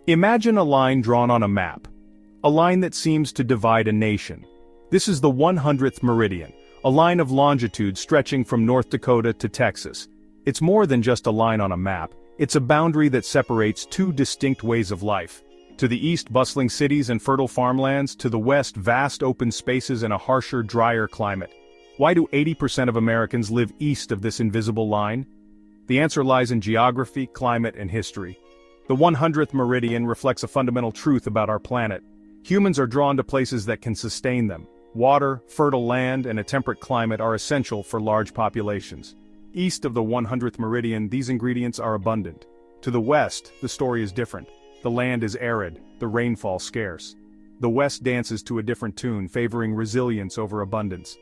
Imagine a line drawn on a map. A line that seems to divide a nation. This is the 100th meridian, a line of longitude stretching from North Dakota to Texas. It's more than just a line on a map, it's a boundary that separates two distinct ways of life. To the east, bustling cities and fertile farmlands, to the west, vast open spaces and a harsher, drier climate. Why do 80% of Americans live east of this invisible line? The answer lies in geography, climate, and history. The 100th meridian reflects a fundamental truth about our planet. Humans are drawn to places that can sustain them. Water, fertile land, and a temperate climate are essential for large populations. East of the 100th meridian, these ingredients are abundant. To the west, the story is different. The land is arid, the rainfall scarce. The west dances to a different tune, favoring resilience over abundance.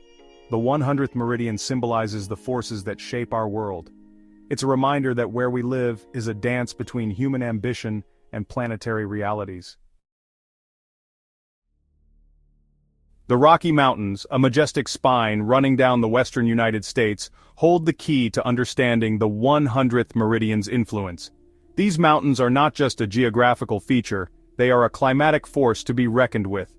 The 100th meridian symbolizes the forces that shape our world. It's a reminder that where we live is a dance between human ambition and planetary realities. The Rocky Mountains, a majestic spine running down the western United States, hold the key to understanding the 100th meridian's influence. These mountains are not just a geographical feature, they are a climatic force to be reckoned with.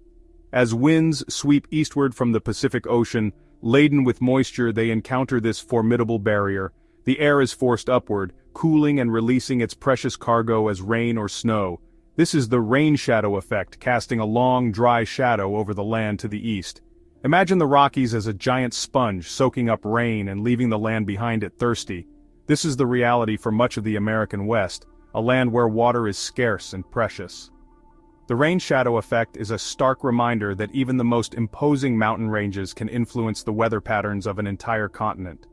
As winds sweep eastward from the Pacific Ocean, laden with moisture, they encounter this formidable barrier. The air is forced upward, cooling and releasing its precious cargo as rain or snow. This is the rain shadow effect, casting a long, dry shadow over the land to the east. Imagine the Rockies as a giant sponge soaking up rain and leaving the land behind it thirsty. This is the reality for much of the American West, a land where water is scarce and precious. The rain shadow effect is a stark reminder that even the most imposing mountain ranges can influence the weather patterns of an entire continent.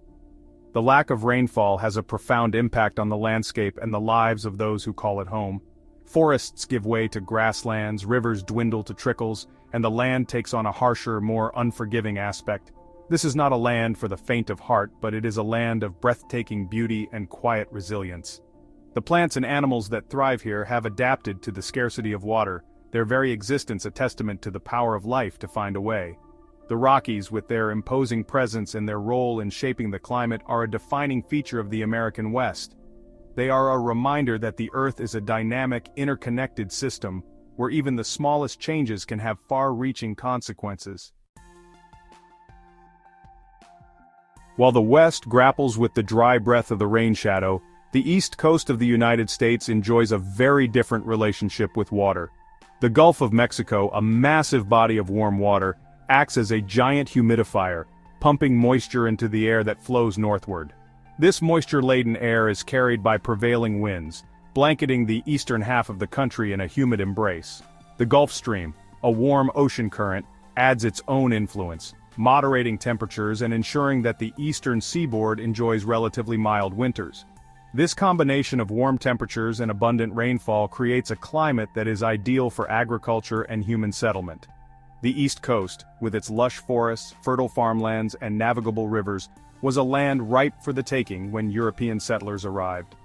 The lack of rainfall has a profound impact on the landscape and the lives of those who call it home. Forests give way to grasslands, rivers dwindle to trickles, and the land takes on a harsher, more unforgiving aspect. This is not a land for the faint of heart, but it is a land of breathtaking beauty and quiet resilience. The plants and animals that thrive here have adapted to the scarcity of water, their very existence a testament to the power of life to find a way. The Rockies, with their imposing presence and their role in shaping the climate, are a defining feature of the American West. They are a reminder that the Earth is a dynamic, interconnected system, where even the smallest changes can have far-reaching consequences. While the West grapples with the dry breath of the rain shadow, the East Coast of the United States enjoys a very different relationship with water. The Gulf of Mexico, a massive body of warm water, acts as a giant humidifier, pumping moisture into the air that flows northward. This moisture-laden air is carried by prevailing winds, blanketing the eastern half of the country in a humid embrace. The Gulf Stream, a warm ocean current, adds its own influence, moderating temperatures and ensuring that the eastern seaboard enjoys relatively mild winters. This combination of warm temperatures and abundant rainfall creates a climate that is ideal for agriculture and human settlement. The East Coast, with its lush forests, fertile farmlands, and navigable rivers, was a land ripe for the taking when European settlers arrived.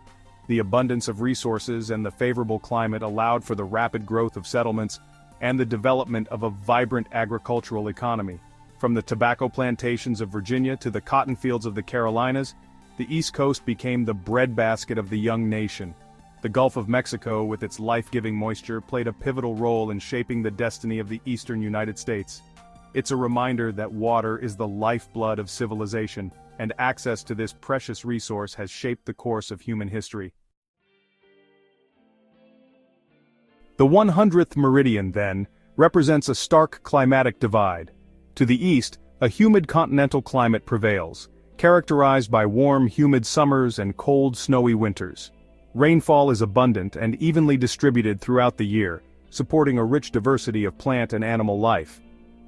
The abundance of resources and the favorable climate allowed for the rapid growth of settlements and the development of a vibrant agricultural economy. From the tobacco plantations of Virginia to the cotton fields of the Carolinas, the East Coast became the breadbasket of the young nation. The Gulf of Mexico, with its life-giving moisture, played a pivotal role in shaping the destiny of the eastern United States. It's a reminder that water is the lifeblood of civilization, and access to this precious resource has shaped the course of human history. The 100th meridian, then, represents a stark climatic divide. To the east, a humid continental climate prevails, characterized by warm, humid summers and cold, snowy winters. Rainfall is abundant and evenly distributed throughout the year, supporting a rich diversity of plant and animal life.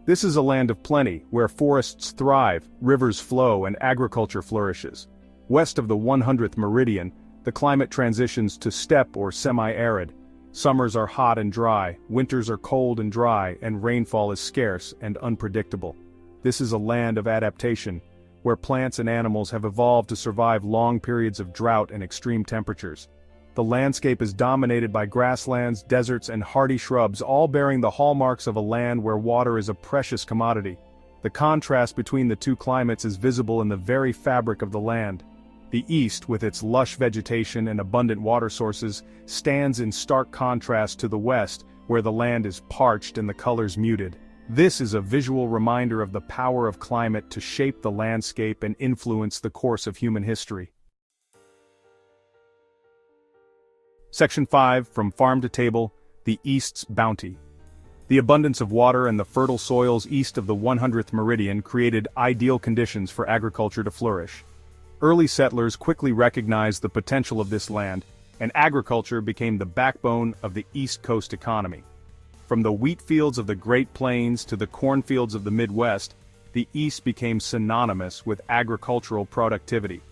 This is a land of plenty, where forests thrive, rivers flow, and agriculture flourishes. West of the 100th meridian, the climate transitions to steppe or semi-arid. Summers are hot and dry, winters are cold and dry, and rainfall is scarce and unpredictable. This is a land of adaptation, where plants and animals have evolved to survive long periods of drought and extreme temperatures. The landscape is dominated by grasslands, deserts, and hardy shrubs, all bearing the hallmarks of a land where water is a precious commodity. The contrast between the two climates is visible in the very fabric of the land. The east, with its lush vegetation and abundant water sources, stands in stark contrast to the west, where the land is parched and the colors muted. This is a visual reminder of the power of climate to shape the landscape and influence the course of human history. Section 5, From Farm to Table, the East's Bounty. The abundance of water and the fertile soils east of the 100th meridian created ideal conditions for agriculture to flourish. Early settlers quickly recognized the potential of this land, and agriculture became the backbone of the East Coast economy. From the wheat fields of the Great Plains to the cornfields of the Midwest, the East became synonymous with agricultural productivity.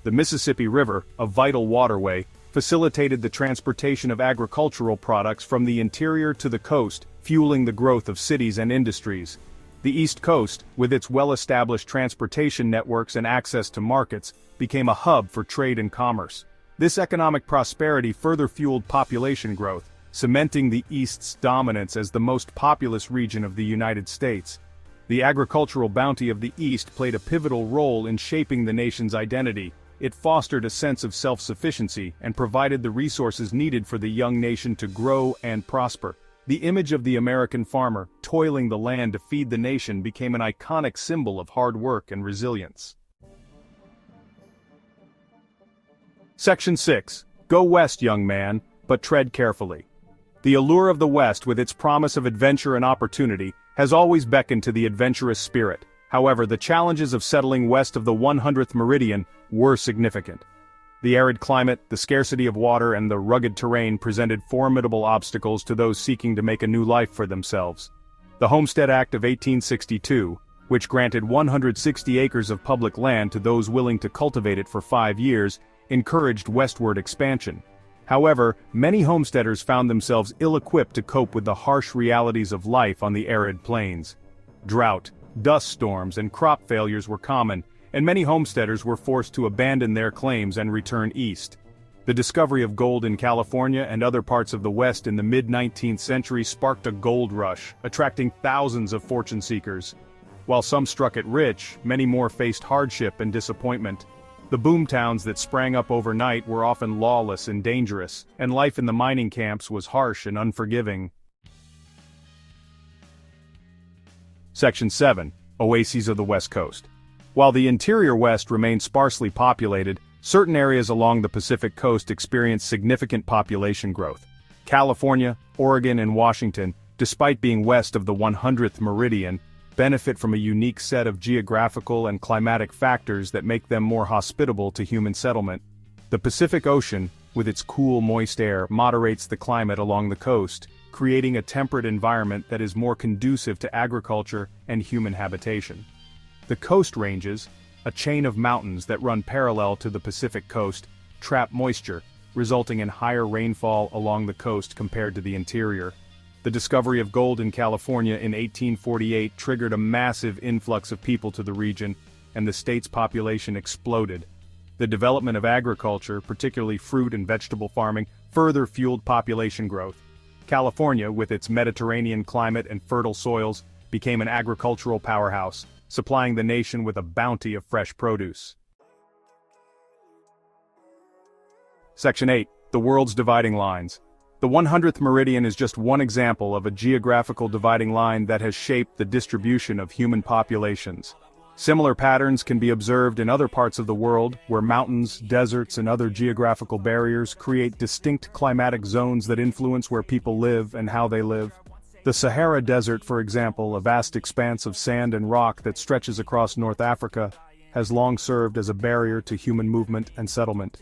The Mississippi River, a vital waterway, facilitated the transportation of agricultural products from the interior to the coast, fueling the growth of cities and industries. The East Coast, with its well-established transportation networks and access to markets, became a hub for trade and commerce. This economic prosperity further fueled population growth, cementing the East's dominance as the most populous region of the United States. The agricultural bounty of the East played a pivotal role in shaping the nation's identity. It fostered a sense of self-sufficiency and provided the resources needed for the young nation to grow and prosper. The image of the American farmer, toiling the land to feed the nation, became an iconic symbol of hard work and resilience. Section 6. Go west, young man, but tread carefully. The allure of the West, with its promise of adventure and opportunity, has always beckoned to the adventurous spirit. However, the challenges of settling west of the 100th meridian were significant. The arid climate, the scarcity of water, and the rugged terrain presented formidable obstacles to those seeking to make a new life for themselves. The Homestead Act of 1862, which granted 160 acres of public land to those willing to cultivate it for 5 years, encouraged westward expansion. However, many homesteaders found themselves ill-equipped to cope with the harsh realities of life on the arid plains. Drought, dust storms, and crop failures were common, and many homesteaders were forced to abandon their claims and return east. The discovery of gold in California and other parts of the West in the mid-19th century sparked a gold rush, attracting thousands of fortune seekers. While some struck it rich, many more faced hardship and disappointment. The boomtowns that sprang up overnight were often lawless and dangerous, and life in the mining camps was harsh and unforgiving. Section 7. Oases of the West Coast. While the interior West remained sparsely populated, certain areas along the Pacific coast experienced significant population growth. California, Oregon, and Washington, despite being west of the 100th meridian, benefit from a unique set of geographical and climatic factors that make them more hospitable to human settlement. The Pacific Ocean, with its cool, moist air, moderates the climate along the coast, creating a temperate environment that is more conducive to agriculture and human habitation. The Coast Ranges, a chain of mountains that run parallel to the Pacific coast, trap moisture, resulting in higher rainfall along the coast compared to the interior. The discovery of gold in California in 1848 triggered a massive influx of people to the region, and the state's population exploded. The development of agriculture, particularly fruit and vegetable farming, further fueled population growth. California, with its Mediterranean climate and fertile soils, became an agricultural powerhouse, supplying the nation with a bounty of fresh produce. Section 8. The World's Dividing Lines. The 100th meridian is just one example of a geographical dividing line that has shaped the distribution of human populations. Similar patterns can be observed in other parts of the world, where mountains, deserts, and other geographical barriers create distinct climatic zones that influence where people live and how they live. The Sahara Desert, for example, a vast expanse of sand and rock that stretches across North Africa, has long served as a barrier to human movement and settlement.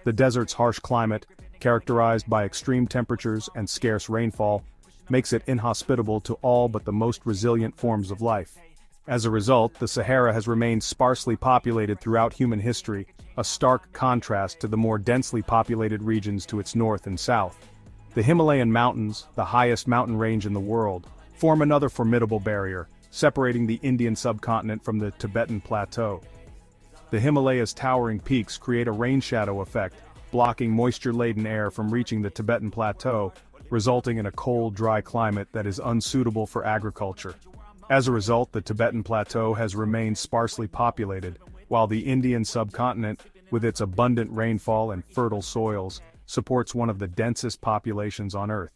The desert's harsh climate, characterized by extreme temperatures and scarce rainfall, makes it inhospitable to all but the most resilient forms of life. As a result, the Sahara has remained sparsely populated throughout human history, a stark contrast to the more densely populated regions to its north and south. The Himalayan mountains, the highest mountain range in the world, form another formidable barrier, separating the Indian subcontinent from the Tibetan Plateau. The Himalayas' towering peaks create a rain shadow effect, blocking moisture-laden air from reaching the Tibetan Plateau, resulting in a cold, dry climate that is unsuitable for agriculture. As a result, the Tibetan Plateau has remained sparsely populated, while the Indian subcontinent, with its abundant rainfall and fertile soils, supports one of the densest populations on Earth.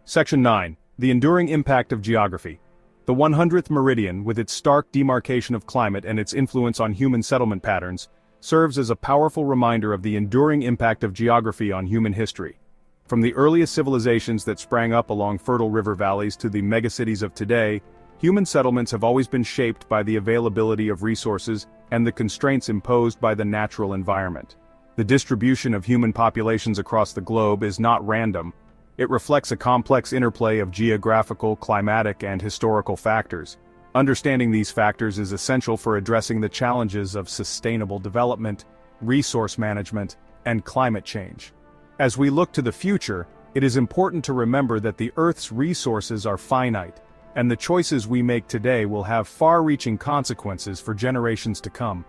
Section 9. The enduring impact of geography. The 100th meridian, with its stark demarcation of climate and its influence on human settlement patterns, serves as a powerful reminder of the enduring impact of geography on human history. From the earliest civilizations that sprang up along fertile river valleys to the megacities of today, human settlements have always been shaped by the availability of resources and the constraints imposed by the natural environment. The distribution of human populations across the globe is not random. It reflects a complex interplay of geographical, climatic, and historical factors. Understanding these factors is essential for addressing the challenges of sustainable development, resource management, and climate change. As we look to the future, it is important to remember that the Earth's resources are finite, and the choices we make today will have far-reaching consequences for generations to come.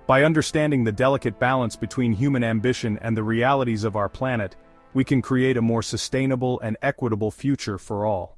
By understanding the delicate balance between human ambition and the realities of our planet, we can create a more sustainable and equitable future for all.